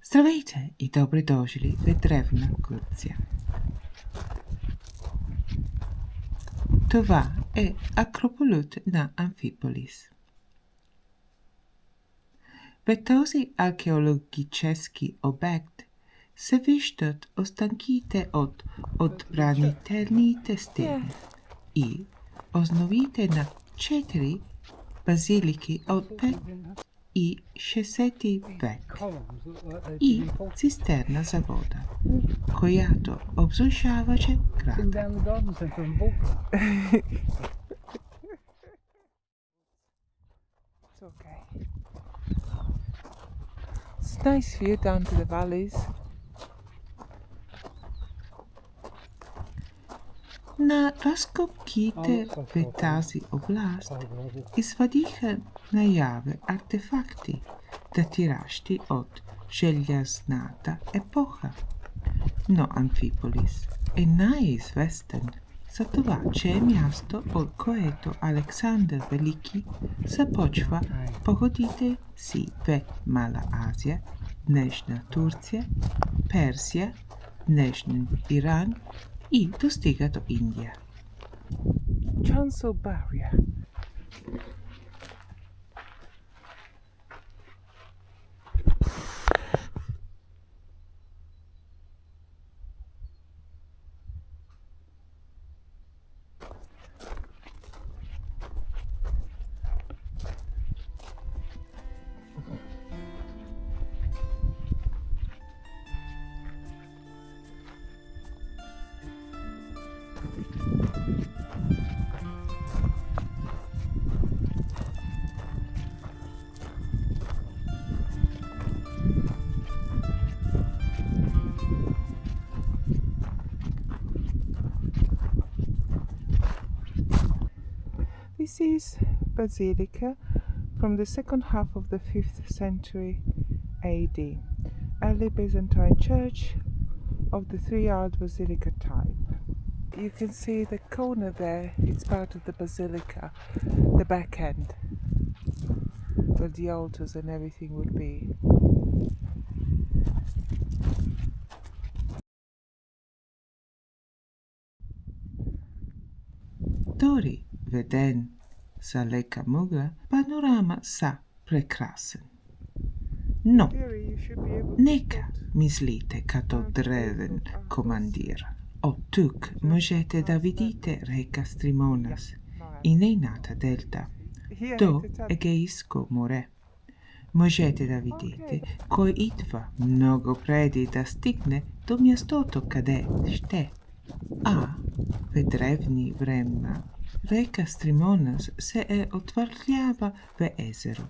Здравейте и добре дошли в Древна Гърция. Това е Акрополът на Амфиполис. В този археологически обект се виждат останките от отбранителните стени и основите на 4 базилики от 5 и 6 век и цистерна за вода, която обслужваше града. It's a nice view down to the valleys. На разкопките в тази област извадиха наяве артефакти, датиращи от желязната епоха. Но Амфиполис е най-известен за това, че е място, от което Александър Велики започва походите си в Мала Азия, днешна Турция, Персия, днешен Иран и достига до Индия. Chancel Barrier. This is Basilica from the second half of the 5th century AD, early Byzantine church of the 3-arched basilica type. You can see the corner there, it's part of the basilica, the back end, where the altars and everything would be. Дори веден за лека мъгла, панорама са прекрасен. Но нека мислите като древен командир. От тук можете да видите река Стримонас и нейната дельта до Егейско море. Можете да видите кой идва много преди да стигне до мястото, къде ще. А в древни времена река Стримонас се отвърлява в езеро,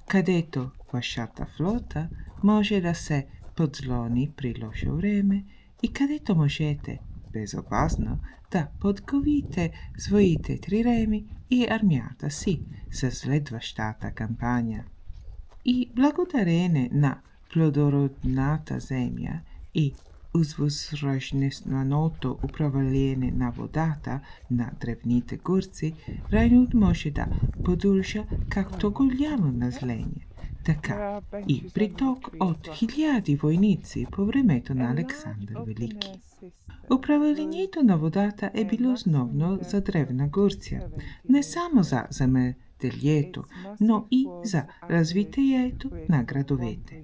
където вашата флота може да се подслони при лошо време и където можете безопасно да подготвите своите триреми и армията си за следващата кампания. И благодарение на плодородната земя и узвъзражненото управление на водата на древните гърци, районът може да поддържа както голямо население, така и приток от хиляди войници по времето на Александър Велики. Управлението на водата е било основно за древна Гърция, не само за земеделието, но и за развитието на градовете.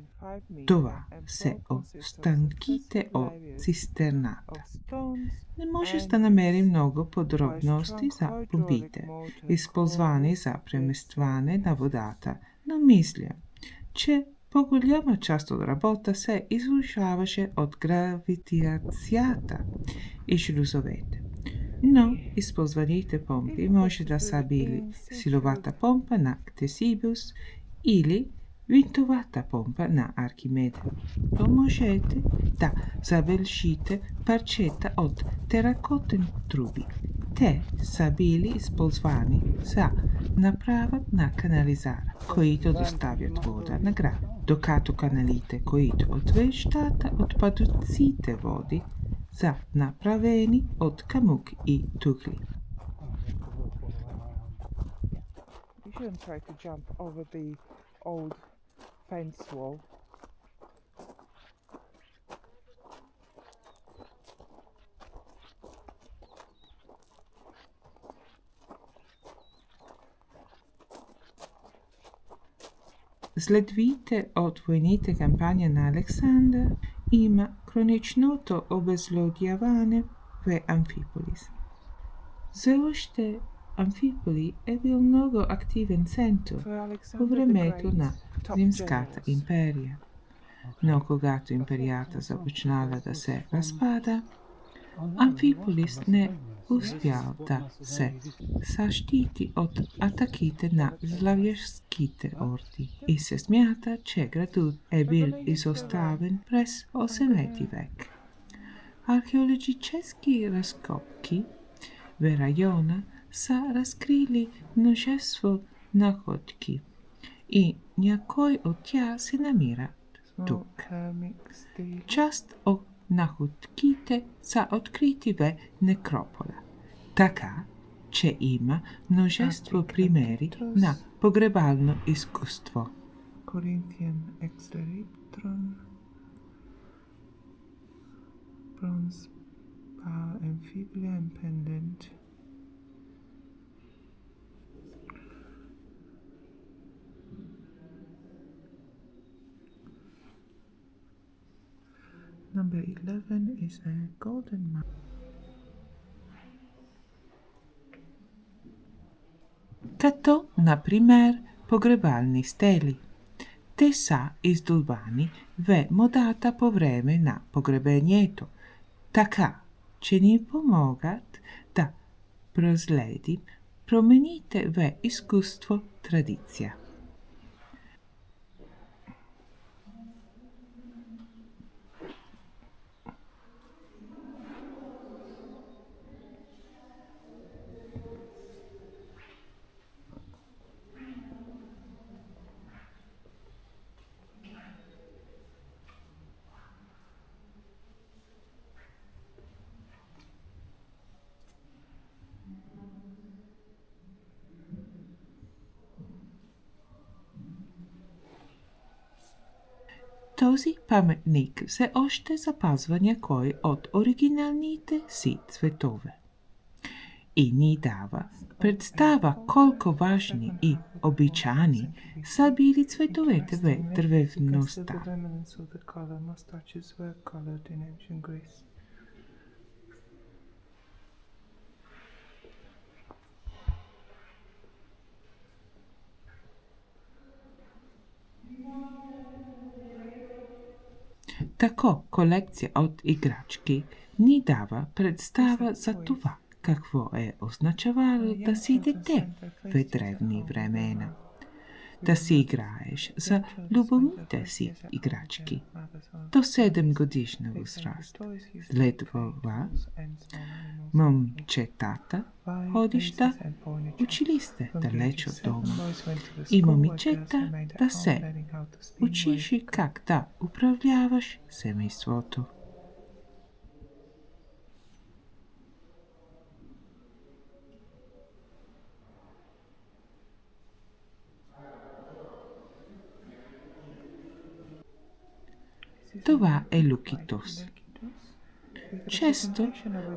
Това са останките от цистерната. Не можеш да намери много подробности за помпите, използвани за преместване на водата, но мисля, че по-голяма част от работа се извършваше от гравитацията и шлюзовете. Но използваните помпи може да са били силовата помпа на Ктесибиус или винтовата помпа на Архимеда. То можете да забележите парчета от теракотен труби. Те са били използвани за направът на канализара, които доставят вода на град, докато каналите, които отвеждат отпадъците води, са направени от камък и тухли. You shouldn't try to jump over the old fence wall. След вите от войните кампања на Александър има хроничното обезлюдяване в Амфиполис. Се още Амфиполи е бил много активен център по времето на Римската империя. Но когато империята започнала да се разпада, Амфиполис не успял да се защити от атаките на славянските орди и се смята, че градът е бил изоставен през 8 век. Археологически разкопки в района са разкрили множество находки и някои от тях се намират тук. Част от находките са открити в некропола, така че има множество примери на погребално изкуство. Corinthian exteryptron, bronze amphibia and pendant. Number 11 is a golden map. Като, например, погребални стели. Те са издолбани в модата по време на погребението, така че ни помогат да проследим промените в изкуство традиция. Този паметник все още запазва някой от оригиналните си цветове и ни дава представа колко важни и обичани са били цветовете в древността. Тако колекция от играчки ни дава представа за това, какво е означавало да си дете в древни времена. Да си играеш за любимите си играчки до 7 годишна възраст. След това момчетата ходиш да училище далеч от дома и момичета да се учиш как да управляваш семейството. Това е Лукитос. Често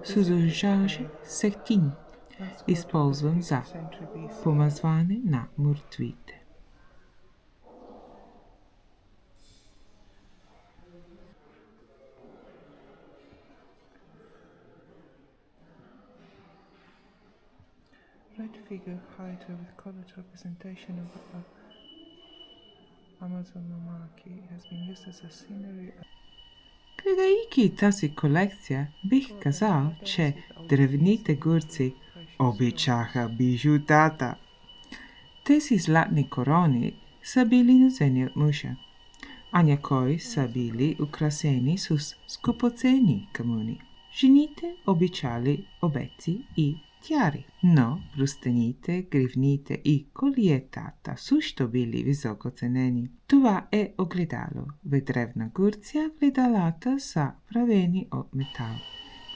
се дължаше сектин, използван за помазване на мъртвите. Red figure hider with colored representation of Amazon monarchy has been used as a scenery. Гледайки тази колекция, бих казал, че древните гърци обичаха бижутата. Тези златни корони са били носени от мъжа, а някои са били украсени с скъпоценни камъни. Жените обичали обеци и тяри, но пръстените, гривните и колиетата също били високо ценени. Това е огледало. В древна Гърция гледалата са правени от метал,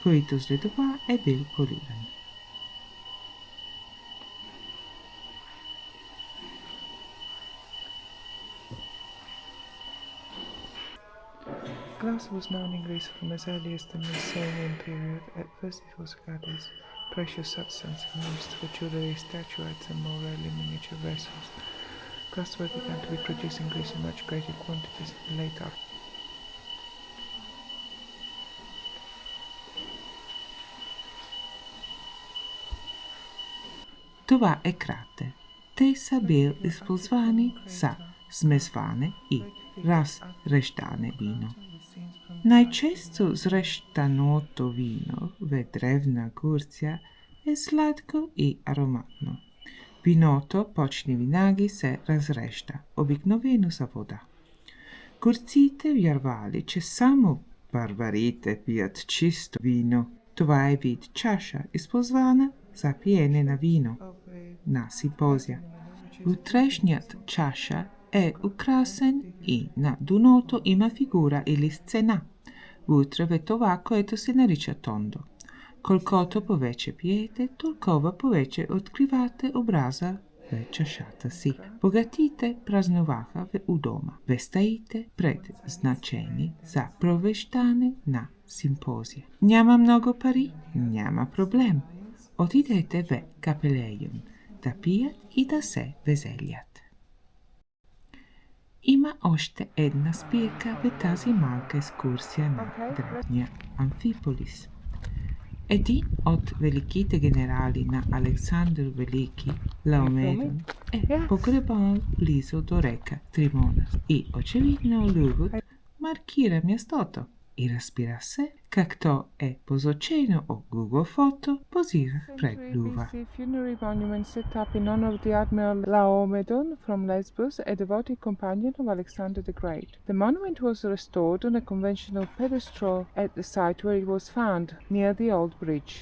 който след това е бил поливан. Glass was known in Greece from as early as the Mycenaean period. At first it was regarded as precious substance and used for jewelry, statuettes and more rarely miniature vessels. Grasswork began to be produced in Greece in much greater quantities later. Това е крате. Те са били използвани за смесване и разрещане вино. Най-често срещаното вино в древна Гърция е сладко и ароматно. Виното почти винаги се разреща, обикновено за вода. Гърците вярвали, че само барбарите пият чисто вино. Това е вид чаша, използвана за пиене на вино на симпозия. Утрешният чаша е украсен и на дъното има фигура или сцена. Вътре е това, което се нарича тондо. Колкото повече пиете, толкова повече откривате образа в чашата си. Богатите празнуваха у дома, в стаите предназначени за провеждане на симпозия. Няма много пари? Няма проблем. Отидете в капелеиум да пият и да се веселят. Има още една спирка в тази малка екскурсия на древния Амфиполис. Един от великите генерали на Александър Велики, Лаомедон, е погребан близо до река Тримонас и очевидно Лувот маркира мястото. И разбира се, както е позначено от Google фото, позирах пред Лува. Funerary monument set up in honor of the Admiral Laomedon from Lesbos, a devoted companion of Alexander the Great. The monument was restored on a conventional pedestal at the site where it was found, near the old bridge.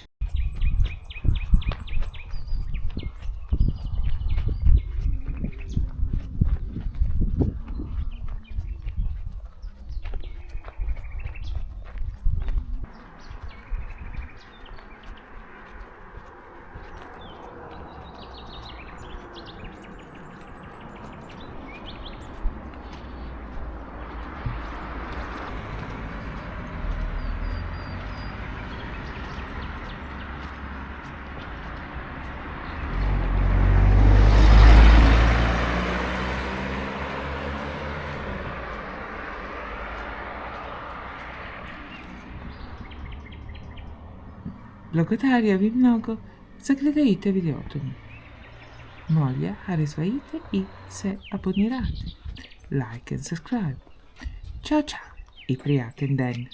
Благодаря ви много за гледайте видеото ми. Моля, харесвайте и се абонирайте. Like and subscribe. Чао, чао и приятен ден!